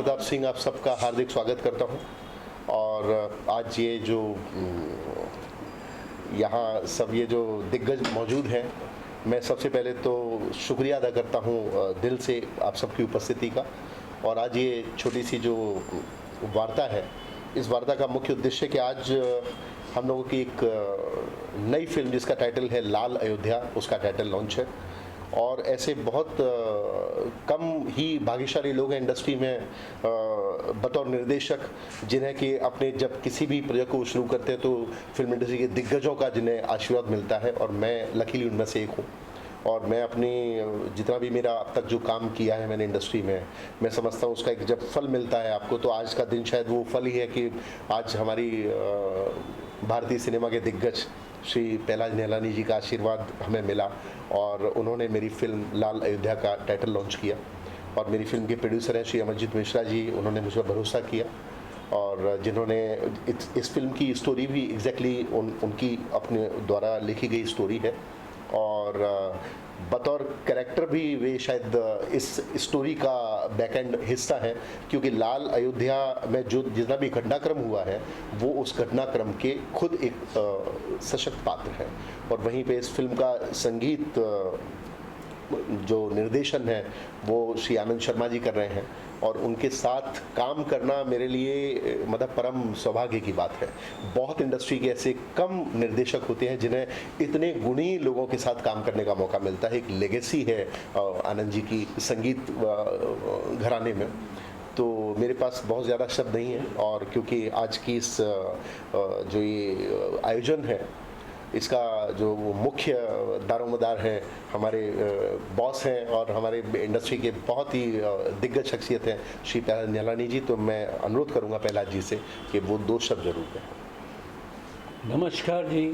प्रताप सिंह आप सबका हार्दिक स्वागत करता हूं। और आज ये जो यहाँ सब ये जो दिग्गज मौजूद हैं, मैं सबसे पहले तो शुक्रिया अदा करता हूं दिल से आप सबकी उपस्थिति का। और आज ये छोटी सी जो वार्ता है, इस वार्ता का मुख्य उद्देश्य कि आज हम लोगों की एक नई फिल्म जिसका टाइटल है लाल अयोध्या, उसका टाइटल लॉन्च है। और ऐसे बहुत कम ही भाग्यशाली लोग हैं इंडस्ट्री में बतौर निर्देशक, जिन्हें कि अपने जब किसी भी प्रोजेक्ट को शुरू करते हैं तो फिल्म इंडस्ट्री के दिग्गजों का जिन्हें आशीर्वाद मिलता है, और मैं लकीली उनमें से एक हूँ। और मैं अपनी जितना भी मेरा अब तक जो काम किया है मैंने इंडस्ट्री में, मैं समझता हूँ उसका एक जब फल मिलता है आपको, तो आज का दिन शायद वो फल ही है कि आज हमारी भारतीय सिनेमा के दिग्गज श्री पहलाज निहलानी जी का आशीर्वाद हमें मिला और उन्होंने मेरी फिल्म लाल अयोध्या का टाइटल लॉन्च किया। और मेरी फिल्म के प्रोड्यूसर हैं श्री अमरजीत मिश्रा जी, उन्होंने मुझ पर भरोसा किया और जिन्होंने इस फिल्म की स्टोरी भी एग्जैक्टली उनकी अपने द्वारा लिखी गई स्टोरी है। और बतौर कैरेक्टर भी वे शायद इस स्टोरी का बैकएंड हिस्सा है, क्योंकि लाल अयोध्या में जो जितना भी घटनाक्रम हुआ है वो उस घटनाक्रम के खुद एक सशक्त पात्र है। और वहीं पे इस फिल्म का संगीत जो निर्देशन है वो श्री आनंद शर्मा जी कर रहे हैं, और उनके साथ काम करना मेरे लिए मतलब परम सौभाग्य की बात है। बहुत इंडस्ट्री के ऐसे कम निर्देशक होते हैं जिन्हें इतने गुणी लोगों के साथ काम करने का मौका मिलता है। एक लेगेसी है आनंद जी की संगीत घराने में, तो मेरे पास बहुत ज़्यादा शब्द नहीं है। और क्योंकि आज की इस जो ये आयोजन है, इसका जो मुख्य दारोमदार हैं हमारे बॉस हैं और हमारे इंडस्ट्री के बहुत ही दिग्गज शख्सियत हैं श्री पहलाज निहलानी जी, तो मैं अनुरोध करूंगा पहलाज जी से कि वो दो शब्द जरूर कहें। नमस्कार जी।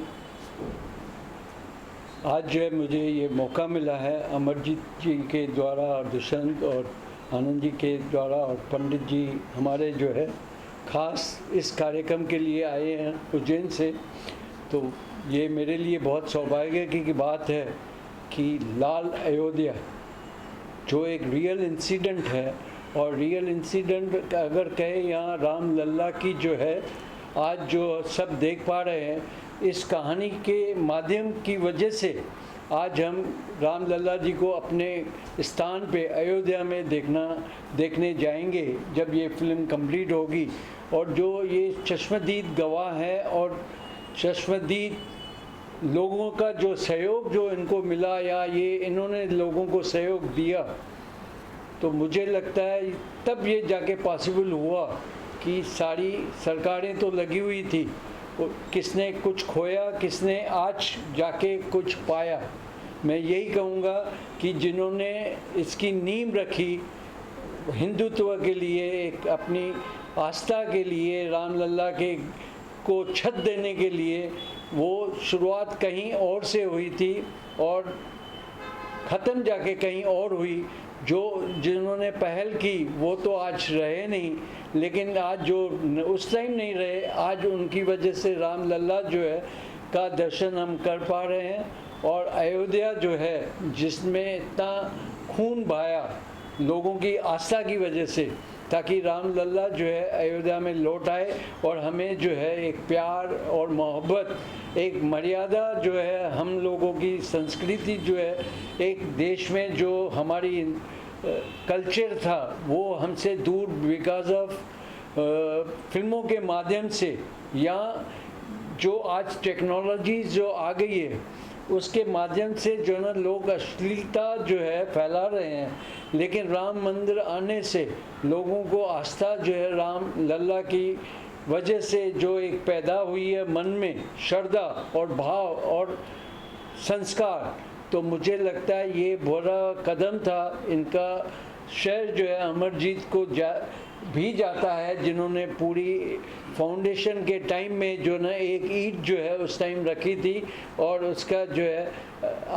आज जो है मुझे ये मौका मिला है अमरजीत जी के द्वारा और दुष्यंत और आनंद जी के द्वारा और पंडित जी हमारे जो है खास इस कार्यक्रम के लिए आए हैं उज्जैन से, तो ये मेरे लिए बहुत सौभाग्य की बात है कि लाल अयोध्या जो एक रियल इंसिडेंट है, और रियल इंसिडेंट अगर कहें यहाँ राम लल्ला की जो है आज जो सब देख पा रहे हैं, इस कहानी के माध्यम की वजह से आज हम राम लल्ला जी को अपने स्थान पे अयोध्या में देखने जाएंगे जब ये फिल्म कंप्लीट होगी। और जो ये चश्मदीद गवाह है और चश्मदीद लोगों का जो सहयोग जो इनको मिला, या ये इन्होंने लोगों को सहयोग दिया, तो मुझे लगता है तब ये जाके पॉसिबल हुआ कि सारी सरकारें तो लगी हुई थी, किसने कुछ खोया, किसने आज जाके कुछ पाया। मैं यही कहूँगा कि जिन्होंने इसकी नींव रखी हिंदुत्व के लिए, एक अपनी आस्था के लिए, राम लल्ला के को छत देने के लिए, वो शुरुआत कहीं और से हुई थी और ख़त्म जाके कहीं और हुई। जो जिन्होंने पहल की वो तो आज रहे नहीं, लेकिन आज जो उस टाइम नहीं रहे, आज उनकी वजह से राम लल्ला जो है का दर्शन हम कर पा रहे हैं। और अयोध्या जो है जिसमें इतना खून बहाया लोगों की आस्था की वजह से, ताकि राम लल्ला जो है अयोध्या में लौट आए और हमें जो है एक प्यार और मोहब्बत, एक मर्यादा जो है, हम लोगों की संस्कृति जो है, एक देश में जो हमारी कल्चर था वो हमसे दूर बिकॉज ऑफ फिल्मों के माध्यम से, या जो आज टेक्नोलॉजी जो आ गई है उसके माध्यम से जो ना लोग अश्लीलता जो है फैला रहे हैं। लेकिन राम मंदिर आने से लोगों को आस्था जो है राम लल्ला की वजह से जो एक पैदा हुई है मन में श्रद्धा और भाव और संस्कार, तो मुझे लगता है ये बड़ा कदम था। इनका श्रेय जो है अमरजीत को भी जाता है, जिन्होंने पूरी फाउंडेशन के टाइम में जो ना एक ईंट जो है उस टाइम रखी थी, और उसका जो है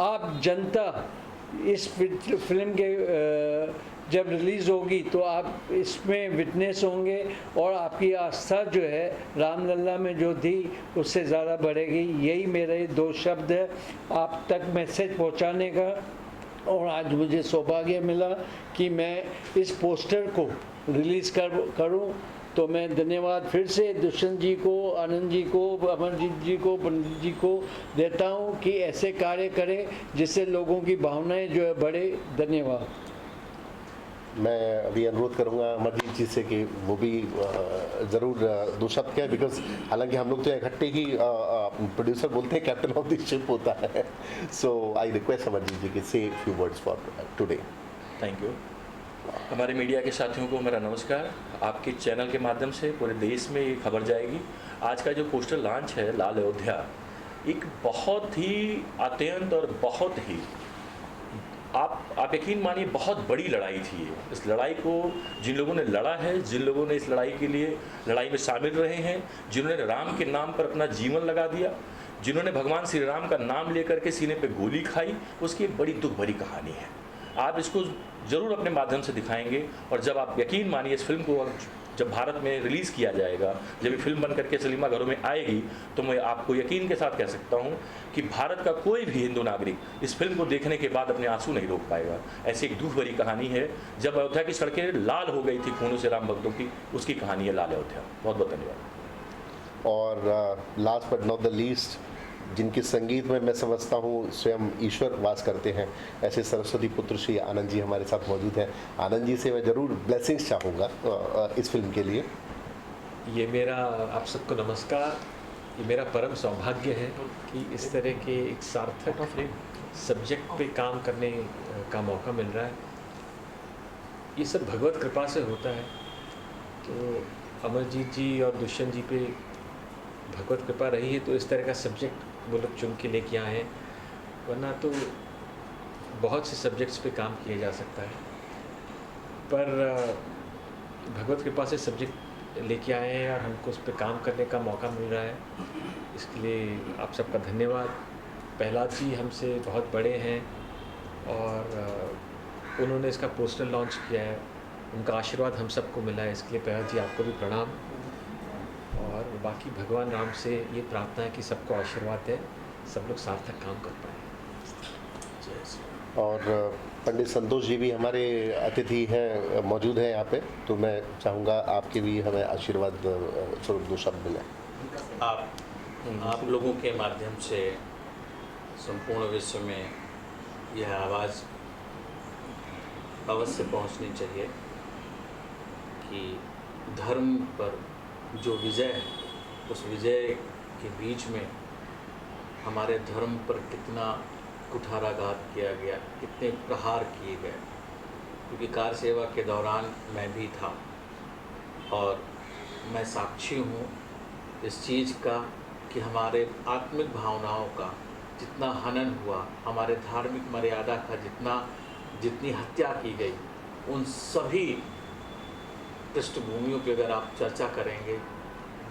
आप जनता इस फिल्म के जब रिलीज़ होगी तो आप इसमें विटनेस होंगे और आपकी आस्था जो है राम लल्ला में जो थी उससे ज़्यादा बढ़ेगी। यही मेरे दो शब्द है आप तक मैसेज पहुंचाने का। और आज मुझे सौभाग्य मिला कि मैं इस पोस्टर को रिलीज़ करूं, तो मैं धन्यवाद फिर से दुष्यंत जी को, आनंद जी को, अमरजीत जी को, पंडित जी को देता हूं कि ऐसे कार्य करें जिससे लोगों की भावनाएं जो है बढ़े। धन्यवाद। मैं अभी अनुरोध करूंगा अमरजीत जी से कि वो भी ज़रूर दो शब्द कहें, बिकॉज हालांकि हम लोग तो इकट्ठे ही प्रोड्यूसर बोलते हैं, कैप्टन ऑफ द शिप होता है। सो आई रिक्वेस्ट अमरजीत जी कि से few words for today. Thank you. हमारे मीडिया के साथियों को मेरा नमस्कार। आपके चैनल के माध्यम से पूरे देश में ये खबर जाएगी। आज का जो पोस्टर लॉन्च है लाल अयोध्या, एक बहुत ही अत्यंत और बहुत ही आप यकीन मानिए बहुत बड़ी लड़ाई थी ये। इस लड़ाई को जिन लोगों ने लड़ा है, जिन लोगों ने इस लड़ाई के लिए लड़ाई में शामिल रहे हैं, जिन्होंने राम के नाम पर अपना जीवन लगा दिया, जिन्होंने भगवान श्री राम का नाम लेकर के सीने पे गोली खाई, उसकी एक बड़ी दुख भरी कहानी है। आप इसको ज़रूर अपने माध्यम से दिखाएंगे, और जब आप यकीन मानिए इस फिल्म को जब भारत में रिलीज़ किया जाएगा, जब ये फिल्म बन करके सिनेमा घरों में आएगी, तो मैं आपको यकीन के साथ कह सकता हूँ कि भारत का कोई भी हिंदू नागरिक इस फिल्म को देखने के बाद अपने आंसू नहीं रोक पाएगा। ऐसी एक दुख भरी कहानी है। जब अयोध्या की सड़कें लाल हो गई थी खूनों से राम भक्तों की, उसकी कहानी है लाल अयोध्या। बहुत बहुत धन्यवाद। और last but not the least, जिनके संगीत में मैं समझता हूँ स्वयं ईश्वर वास करते हैं, ऐसे सरस्वती पुत्र श्री आनंद जी हमारे साथ मौजूद हैं। आनंद जी से मैं ज़रूर ब्लेसिंग्स चाहूँगा इस फिल्म के लिए। ये मेरा आप सबको नमस्कार। ये मेरा परम सौभाग्य है कि इस तरह के एक सार्थक सब्जेक्ट पे काम करने का मौका मिल रहा है। ये सब भगवत कृपा से होता है। तो अमरजीत जी और दुष्यंत जी पे भगवत कृपा रही है, तो इस तरह का सब्जेक्ट वो लोग चुन के लेके आए हैं। वरना तो बहुत से सब्जेक्ट्स पे काम किया जा सकता है, पर भगवत कृपा से सब्जेक्ट लेके आए हैं और हमको उस पर काम करने का मौका मिल रहा है। इसके लिए आप सबका धन्यवाद। प्रहलाद जी हमसे बहुत बड़े हैं और उन्होंने इसका पोस्टर लॉन्च किया है, उनका आशीर्वाद हम सबको मिला है। इसके लिए प्रहलाद जी आपको भी प्रणाम। और बाकी भगवान राम से ये प्रार्थना है कि सबको आशीर्वाद है, सब लोग सार्थक काम कर पाए। और पंडित संतोष जी भी हमारे अतिथि हैं, मौजूद हैं यहाँ पे, तो मैं चाहूँगा आपके भी हमें आशीर्वाद स्वरूप दो शब्द मिले। आप लोगों के माध्यम से संपूर्ण विश्व में यह आवाज़ अवश्य पहुँचनी चाहिए कि धर्म पर जो विजय है, उस विजय के बीच में हमारे धर्म पर कितना कुठाराघात किया गया, कितने प्रहार किए गए। क्योंकि कार सेवा के दौरान मैं भी था और मैं साक्षी हूँ इस चीज़ का कि हमारे आत्मिक भावनाओं का जितना हनन हुआ, हमारे धार्मिक मर्यादा का जितनी हत्या की गई, उन सभी पृष्ठभूमियों पे अगर आप चर्चा करेंगे,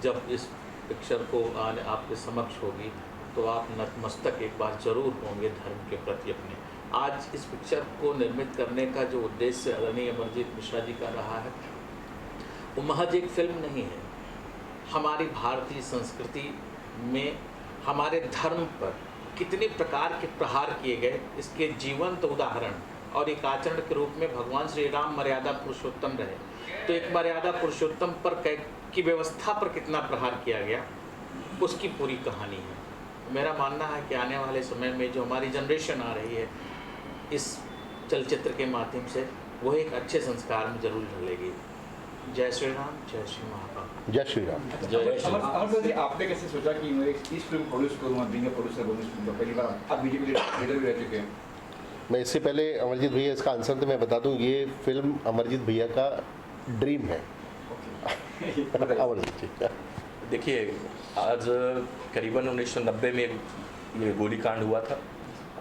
जब इस पिक्चर को आने आपके समक्ष होगी, तो आप नतमस्तक एक बार ज़रूर होंगे धर्म के प्रति अपने। आज इस पिक्चर को निर्मित करने का जो उद्देश्य आदरणीय अमरजीत मिश्रा जी का रहा है, वो महज एक फिल्म नहीं है। हमारी भारतीय संस्कृति में हमारे धर्म पर कितने प्रकार के प्रहार किए गए, इसके जीवंत उदाहरण और एक आचरण के रूप में भगवान श्री राम मर्यादा पुरुषोत्तम रहे, तो एक मर्यादा पुरुषोत्तम पर की व्यवस्था पर कितना प्रहार किया गया, उसकी पूरी कहानी है। मेरा मानना है कि आने वाले समय में जो हमारी जनरेशन आ रही है, इस चलचित्र के माध्यम से वो एक अच्छे संस्कार में जरूर ढलेगी। जय श्री राम, जय श्री महाकाल। जय श्री राम। अमर जी, आपने कैसे सोचा कि मैं इस फिल्म प्रोड्यूस करूँगा, बीइंग अ प्रोड्यूसर बनूँ इस फिल्म का? पहली बार आप बीजेपी लीडर भी रह चुके हैं। मैं इससे पहले अमरजीत भैया इसका आंसर तो मैं बता दूं, ये फिल्म अमरजीत भैया का ड्रीम है। अमरजीत जी, देखिए, आज करीबन 1990 में ये गोलीकांड हुआ था।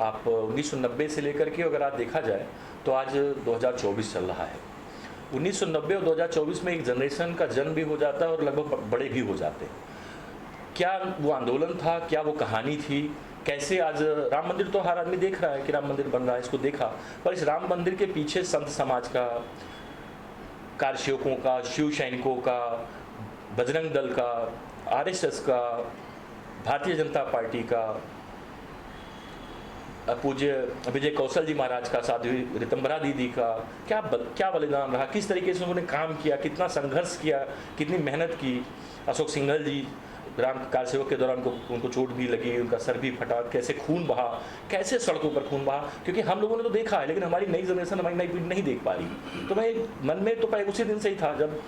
आप 1990 से लेकर के अगर आप देखा जाए तो आज 2024 चल रहा है। 1990 और 2024 में एक जनरेशन का जन्म भी हो जाता है और लगभग बड़े भी हो जाते हैं। क्या वो आंदोलन था, क्या वो कहानी थी, कैसे आज राम मंदिर तो हर आदमी देख रहा है कि राम मंदिर बन रहा है, इसको देखा, पर इस राम मंदिर के पीछे संत समाज का, कारसेवकों का, शिव सैनिकों का, बजरंग दल का, आरएसएस का, भारतीय जनता पार्टी का, पूज्य विजय कौशल जी महाराज का, साध्वी ऋतंबरा दीदी का क्या बलिदान रहा, किस तरीके से उन्होंने काम किया, कितना संघर्ष किया, कितनी मेहनत की। अशोक सिंघल जी, ग्राम कार सेवक के दौरान उनको चोट भी लगी, उनका सर भी फटा, कैसे खून बहा, कैसे सड़कों पर खून बहा, क्योंकि हम लोगों ने तो देखा है लेकिन हमारी नई जनरेशन, हमारी नई पीढ़ी नहीं देख पा रही। तो मैं मन में तो उसी दिन से ही था जब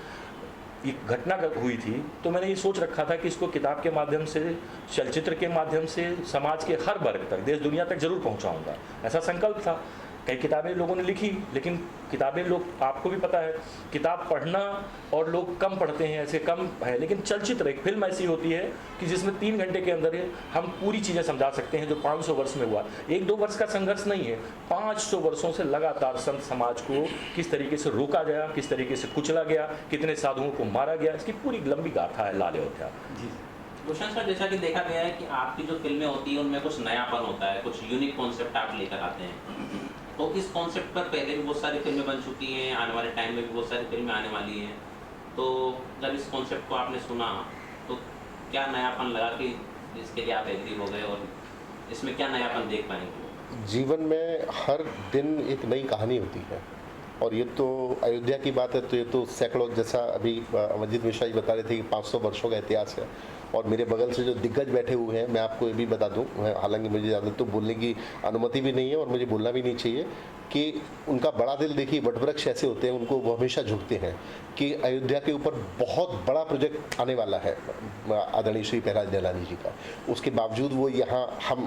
ये घटना हुई थी, तो मैंने ये सोच रखा था कि इसको किताब के माध्यम से, चलचित्र के माध्यम से समाज के हर वर्ग तक, देश दुनिया तक जरूर पहुंचाऊंगा, ऐसा संकल्प था। कई किताबें लोगों ने लिखी, लेकिन किताबें लोग, आपको भी पता है, किताब पढ़ना और लोग कम पढ़ते हैं, ऐसे कम है। लेकिन चलचित्र, एक फिल्म ऐसी होती है कि जिसमें 3 घंटे के अंदर हम पूरी चीज़ें समझा सकते हैं जो 500 वर्ष में हुआ। 1-2 वर्ष का संघर्ष नहीं है, 500 वर्षों से लगातार संत समाज को किस तरीके से रोका गया, किस तरीके से कुचला गया, कितने साधुओं को मारा गया, इसकी पूरी लंबी गाथा है लाल अयोध्या। भूषण सर, जैसा कि देखा गया है कि आपकी जो फिल्में होती हैं उनमें कुछ नयापन होता है, कुछ यूनिक कॉन्सेप्ट आप लेकर आते हैं। तो इस कॉन्सेप्ट पर पहले भी बहुत सारी फिल्में बन चुकी हैं, आने वाले टाइम में भी बहुत सारी फिल्में आने वाली हैं। तो जब इस कॉन्सेप्ट को आपने सुना तो क्या नयापन लगा कि इसके लिए आप एग्री हो गए, और इसमें क्या नयापन देख पाएंगे? जीवन में हर दिन एक नई कहानी होती है, और ये तो अयोध्या की बात है तो ये तो सैकड़ों, जैसा अभी अमरजीत मिश्रा जी बता रहे थे कि 500 वर्षों का इतिहास है। और मेरे बगल से जो दिग्गज बैठे हुए हैं, मैं आपको ये भी बता दूं, हालांकि मुझे ज़्यादा तो बोलने की अनुमति भी नहीं है और मुझे बोलना भी नहीं चाहिए, कि उनका बड़ा दिल देखिए, वटवृक्ष ऐसे होते हैं, उनको वो हमेशा झुकते हैं कि अयोध्या के ऊपर बहुत बड़ा प्रोजेक्ट आने वाला है आदरणीय श्री प्रहलाद जैलानी जी का। उसके बावजूद वो यहाँ,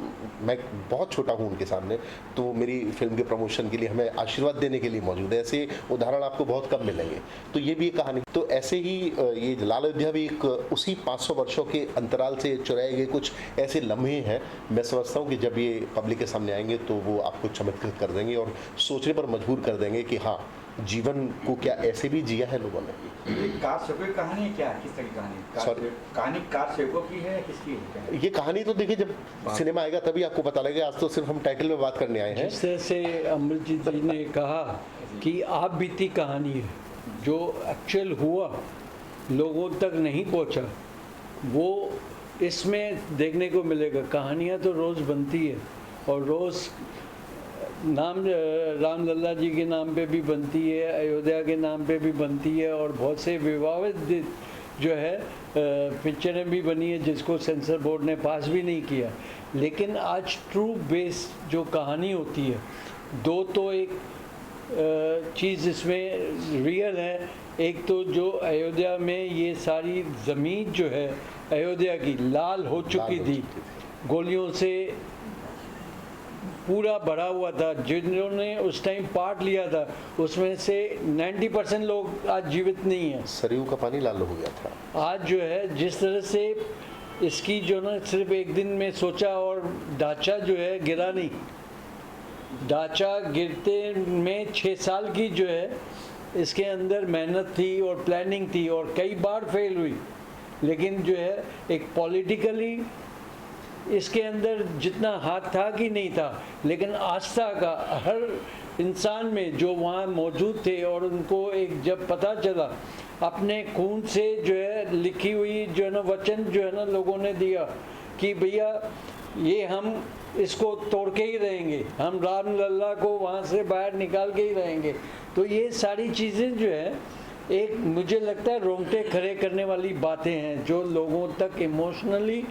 मैं बहुत छोटा हूँ उनके सामने, तो मेरी फिल्म के प्रमोशन के लिए हमें आशीर्वाद देने के लिए मौजूद है। ऐसे उदाहरण आपको बहुत कम मिलेंगे। तो ये भी एक कहानी, तो ऐसे ही ये लाल अयोध्या भी एक उसी 500 वर्षों के अंतराल से चुराए गए कुछ ऐसे लम्हे हैं। मैं समझता हूँ कि जब ये पब्लिक के सामने आएंगे तो वो आपको चमत्कृत कर देंगे और सोचने पर मजबूर कर देंगे कि हाँ, जीवन को क्या ऐसे भी जिया है लोगों ने। ये कार सेवकों की कहानी है क्या, किस तरह की कहानी? कहानी कार सेवकों की है, किसकी है? ये कहानी तो देखिए जब सिनेमा आएगा तभी आपको पता लगेगा। आज तो सिर्फ हम टाइटल में बात करने आए हैं। जिस तरह से अमरजीत जी ने कहा कि आप बीती कहानी है, जो एक्चुअल हुआ लोगों तक नहीं पहुंचा, वो इसमें देखने को मिलेगा। कहानियाँ तो रोज़ बनती है और रोज़ रामलला जी के नाम पे भी बनती है, अयोध्या के नाम पे भी बनती है, और बहुत से विवादित जो है पिक्चरें भी बनी है जिसको सेंसर बोर्ड ने पास भी नहीं किया। लेकिन आज ट्रू बेस जो कहानी होती है, दो तो एक चीज़ इसमें रियल है। एक तो जो अयोध्या में ये सारी ज़मीन जो है अयोध्या की लाल हो चुकी थी, गोलियों से पूरा भरा हुआ था। जिन्होंने उस टाइम पार्ट लिया था उसमें से 90% लोग आज जीवित नहीं हैं। सरयू का पानी लाल हो गया था। आज जो है जिस तरह से इसकी जो ना सिर्फ एक दिन में सोचा और ढांचा जो है गिरा नहीं, ढांचा गिरते में 6 साल की जो है इसके अंदर मेहनत थी और प्लानिंग थी और कई बार फेल हुई। लेकिन जो है एक पॉलिटिकली इसके अंदर जितना हाथ था कि नहीं था, लेकिन आस्था का हर इंसान में जो वहाँ मौजूद थे, और उनको एक जब पता चला अपने खून से जो है लिखी हुई जो है ना वचन जो है ना लोगों ने दिया कि भैया ये हम इसको तोड़ के ही रहेंगे, हम रामलला को वहाँ से बाहर निकाल के ही रहेंगे। तो ये सारी चीज़ें जो है एक मुझे लगता है रोंगटे खड़े करने वाली बातें हैं, जो लोगों तक इमोशनली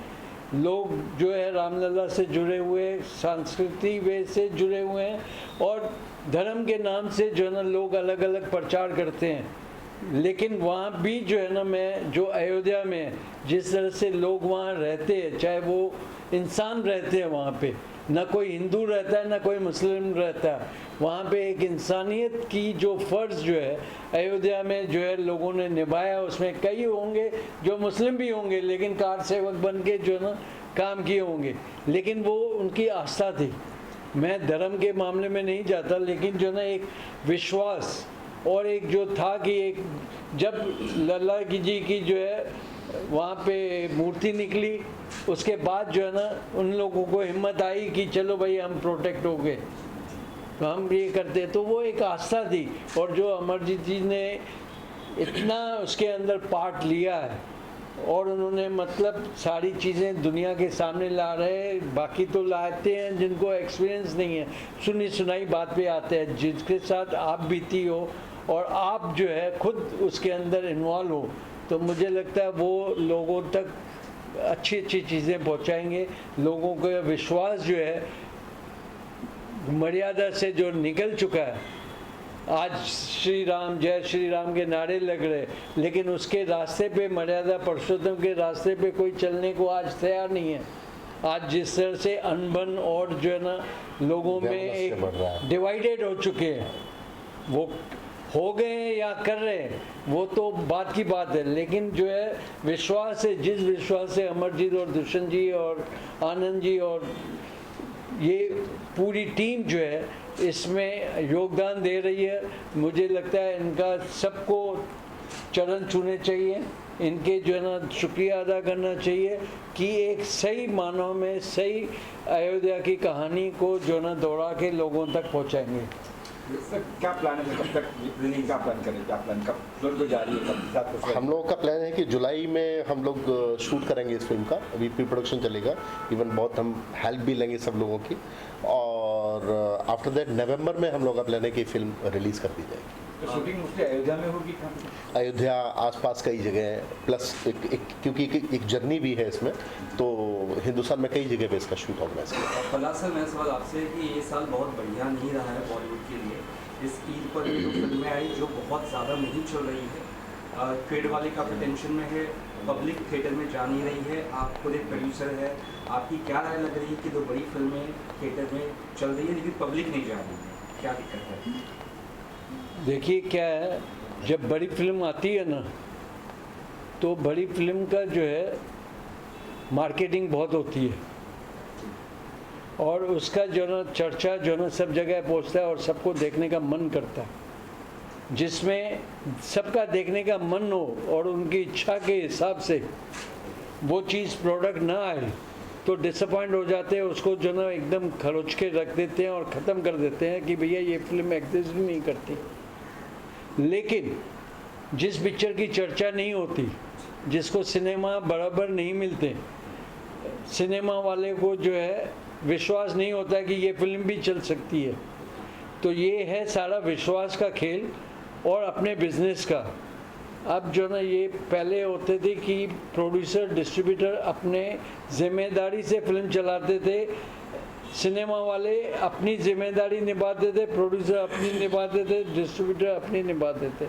लोग जो है रामलला से जुड़े हुए, सांस्कृतिक वे से जुड़े हुए हैं, और धर्म के नाम से जो है ना लोग अलग अलग प्रचार करते हैं। लेकिन वहाँ भी जो है ना, मैं जो अयोध्या में जिस तरह से लोग वहाँ रहते हैं, चाहे वो इंसान रहते हैं वहाँ पे, ना कोई हिंदू रहता है ना कोई मुस्लिम रहता है, वहाँ पे एक इंसानियत की जो फ़र्ज़ जो है अयोध्या में जो है लोगों ने निभाया। उसमें कई होंगे जो मुस्लिम भी होंगे लेकिन कार सेवक बन के जो ना काम किए होंगे, लेकिन वो उनकी आस्था थी। मैं धर्म के मामले में नहीं जाता, लेकिन जो ना एक विश्वास और एक जो था कि एक जब लल्ला जी की जो है वहाँ पे मूर्ति निकली, उसके बाद जो है ना उन लोगों को हिम्मत आई कि चलो भाई हम प्रोटेक्ट हो गए, तो हम ये करते। तो वो एक आस्था थी, और जो अमरजीत जी ने इतना उसके अंदर पार्ट लिया है और उन्होंने मतलब सारी चीज़ें दुनिया के सामने ला रहे हैं। बाकी तो लाते हैं जिनको एक्सपीरियंस नहीं है, सुनी सुनाई बात पे आते हैं, जिसके साथ आप बीती हो और आप जो है खुद उसके अंदर इन्वॉल्व हो, तो मुझे लगता है वो लोगों तक अच्छी अच्छी चीज़ें पहुंचाएंगे। लोगों का विश्वास जो है मर्यादा से जो निकल चुका है, आज श्री राम जय श्री राम के नारे लग रहे, लेकिन उसके रास्ते पे, मर्यादा पुरुषोत्तम के रास्ते पे कोई चलने को आज तैयार नहीं है। आज जिस तरह से अनबन और जो है ना लोगों में एक डिवाइडेड हो चुके हैं, वो हो गए हैं या कर रहे हैं वो तो बात की बात है, लेकिन जो है विश्वास है, जिस विश्वास से अमरजीत और दुष्यंत जी और आनंद जी और ये पूरी टीम जो है इसमें योगदान दे रही है, मुझे लगता है इनका सबको चरण छूने चाहिए, इनके जो है ना शुक्रिया अदा करना चाहिए कि एक सही मानों में सही अयोध्या की कहानी को जो ना दोहरा के लोगों तक पहुंचाएंगे। सर क्या प्लान है, कब तक रिलीज का प्लान करें, क्या प्लान, कब फिल्म तो जारी है, कब हम लोगों का प्लान है कि जुलाई में हम लोग शूट करेंगे इस फिल्म का। अभी प्री प्रोडक्शन चलेगा, इवन बहुत हम हेल्प भी लेंगे सब लोगों की, और आफ्टर दैट नवंबर में हम लोग का प्लान है कि फिल्म रिलीज़ कर दी जाएगी। तो शूटिंग मुझे अयोध्या में होगी कहाँ? अयोध्या आसपास कई जगह है, प्लस क्योंकि एक जर्नी भी है इसमें, तो हिंदुस्तान में कई जगह पे इसका शूट ऑर्गेनाइज किया। फलाह सर, मेरा सवाल आपसे कि ये साल बहुत बढ़िया नहीं रहा है बॉलीवुड के लिए। इस ईद पर जो फिल्में आई जो बहुत ज़्यादा नहीं चल रही है, ट्रेड वाले काफ़ी टेंशन में है, पब्लिक थिएटर में जा नहीं रही है, आप खुद एक प्रोड्यूसर है, आपकी क्या राय लग रही है कि 2 बड़ी फिल्में थिएटर में चल रही है लेकिन पब्लिक नहीं जा रही है, क्या दिक्कत है? देखिए क्या है, जब बड़ी फिल्म आती है ना तो बड़ी फिल्म का जो है मार्केटिंग बहुत होती है और उसका जो ना चर्चा जो ना सब जगह पहुंचता है और सबको देखने का मन करता है। जिसमें सबका देखने का मन हो और उनकी इच्छा के हिसाब से वो चीज़ प्रोडक्ट ना आए तो डिसअपॉइंट हो जाते हैं, उसको जो ना एकदम खरोच के रख देते हैं और ख़त्म कर देते हैं कि भैया ये फिल्म एग्जिस्ट भी नहीं करती। लेकिन जिस पिक्चर की चर्चा नहीं होती, जिसको सिनेमा बराबर नहीं मिलते, सिनेमा वाले को जो है विश्वास नहीं होता कि ये फिल्म भी चल सकती है, तो ये है सारा विश्वास का खेल और अपने बिजनेस का। अब जो ना ये पहले होते थे कि प्रोड्यूसर डिस्ट्रीब्यूटर अपने जिम्मेदारी से फिल्म चलाते थे, सिनेमा वाले अपनी जिम्मेदारी निभाते थे, प्रोड्यूसर अपनी निभाते थे, डिस्ट्रीब्यूटर अपनी निभाते थे।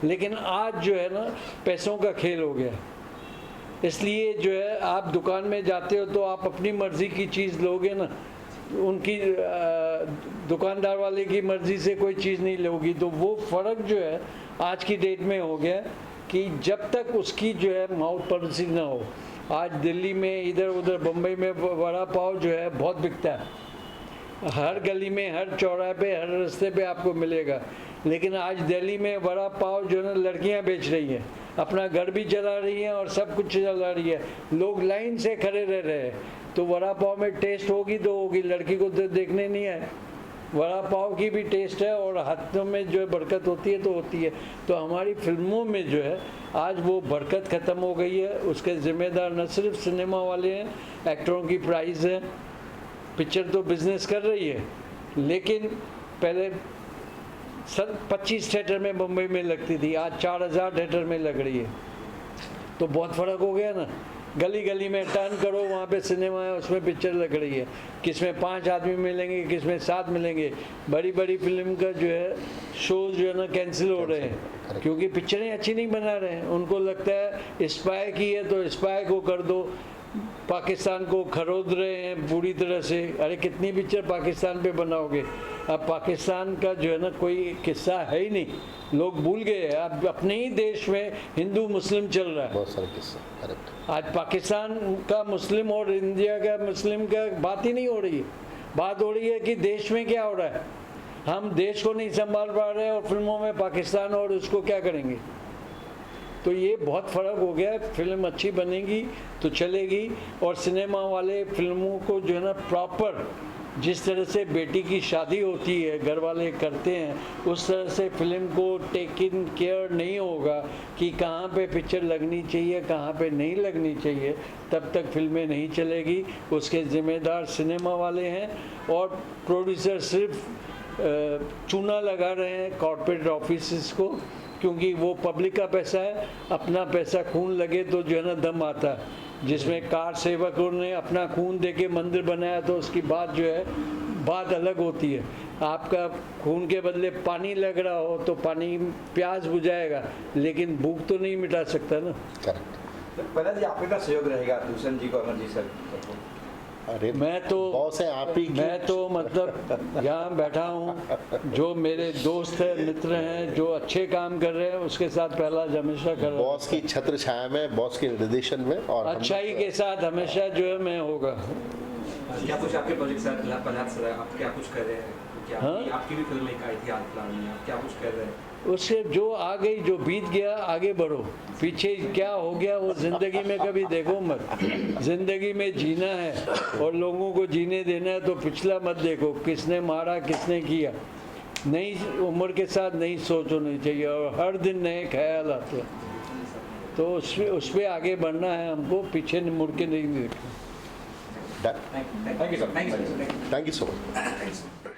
लेकिन आज जो है ना पैसों का खेल हो गया, इसलिए जो है आप दुकान में जाते हो तो आप अपनी मर्ज़ी की चीज़ लोगे ना, उनकी दुकानदार वाले की मर्ज़ी से कोई चीज़ नहीं लोगी। तो वो फ़र्क जो है आज की डेट में हो गया कि जब तक उसकी जो है माउथ पॉलिसी ना हो। आज दिल्ली में इधर उधर बम्बई में वड़ा पाव जो है बहुत बिकता है, हर गली में, हर चौराहे पे, हर रास्ते पे आपको मिलेगा। लेकिन आज दिल्ली में वड़ा पाव जो है ना लड़कियां बेच रही हैं, अपना घर भी चला रही हैं और सब कुछ चला रही है, लोग लाइन से खड़े रह रहे हैं। तो वड़ा पाव में टेस्ट होगी तो होगी, लड़की को तो देखने नहीं आए। वड़ा पाव की भी टेस्ट है और हाथों में जो है बरकत होती है तो होती है। तो हमारी फिल्मों में जो है आज वो बरकत ख़त्म हो गई है। उसके ज़िम्मेदार न सिर्फ सिनेमा वाले हैं, एक्टरों की प्राइस है, पिक्चर तो बिजनेस कर रही है, लेकिन पहले 25 थिएटर में मुंबई में लगती थी, आज 4000 थिएटर में लग रही है। तो बहुत फ़र्क हो गया ना। गली गली में टर्न करो, वहाँ पे सिनेमा है, उसमें पिक्चर लग रही है, किसमें 5 आदमी मिलेंगे, किसमें 7 मिलेंगे। बड़ी बड़ी फिल्म का जो है शोज जो है ना कैंसिल हो रहे हैं क्योंकि पिक्चरें अच्छी नहीं बना रहे हैं। उनको लगता है स्पाई की है तो स्पाई को कर दो, पाकिस्तान को खरीद रहे हैं पूरी तरह से। अरे कितनी पिक्चर पाकिस्तान पे बनाओगे? अब पाकिस्तान का जो है ना कोई किस्सा है ही नहीं, लोग भूल गए हैं। अब अपने ही देश में हिंदू मुस्लिम चल रहा है, बहुत सारे किस्से। करेक्ट। आज पाकिस्तान का मुस्लिम और इंडिया का मुस्लिम का बात ही नहीं हो रही है। बात हो रही है कि देश में क्या हो रहा है, हम देश को नहीं संभाल पा रहे हैं और फिल्मों में पाकिस्तान और उसको क्या करेंगे। तो ये बहुत फ़र्क हो गया। फिल्म अच्छी बनेगी तो चलेगी और सिनेमा वाले फिल्मों को जो है ना प्रॉपर जिस तरह से बेटी की शादी होती है, घर वाले करते हैं, उस तरह से फिल्म को टेक इन केयर नहीं होगा कि कहाँ पे पिक्चर लगनी चाहिए, कहाँ पे नहीं लगनी चाहिए, तब तक फिल्में नहीं चलेगी। उसके ज़िम्मेदार सिनेमा वाले हैं और प्रोड्यूसर सिर्फ चूना लगा रहे हैं कॉर्पोरेट ऑफिसेस को, क्योंकि वो पब्लिक का पैसा है। अपना पैसा खून लगे तो जो है ना दम आता है। जिसमें कार सेवकों ने अपना खून दे के मंदिर बनाया तो उसकी बात जो है बात अलग होती है। आपका खून के बदले पानी लग रहा हो तो पानी प्यास बुझाएगा, लेकिन भूख तो नहीं मिटा सकता ना। करेक्ट। तो पहला जी आपका सहयोग रहेगा दूषण जी को, अमर जी सर को? अरे मैं तो बॉस है आप ही। मैं तो मतलब यहाँ बैठा हूँ, जो मेरे दोस्त हैं, मित्र हैं, जो अच्छे काम कर रहे हैं उसके साथ पहला हमेशा कर रहा हूँ। बॉस की छत्र छाया में, बॉस के निर्देशन में और हम अच्छाई के साथ हमेशा जो है मैं होगा। क्या कुछ आपके प्रोजेक्ट सर प्रहलाद सर, आप क्या कुछ कर रहे हैं? क्या हाँ? आपकी भी फिल्म एक आई थी हाल फिलहाल में, आप क्या कुछ कर रहे हैं? उससे जो आ गई, जो बीत गया, आगे बढ़ो। पीछे क्या हो गया वो ज़िंदगी में कभी देखो मत। ज़िंदगी में जीना है और लोगों को जीने देना है, तो पिछला मत देखो, किसने मारा, किसने किया। नई उम्र के साथ नई सोच होनी चाहिए और हर दिन नए ख्याल आते हैं, तो उस पर आगे बढ़ना है हमको, पीछे मुड़ के नहीं देखना। Thank you sir. Thank you so much.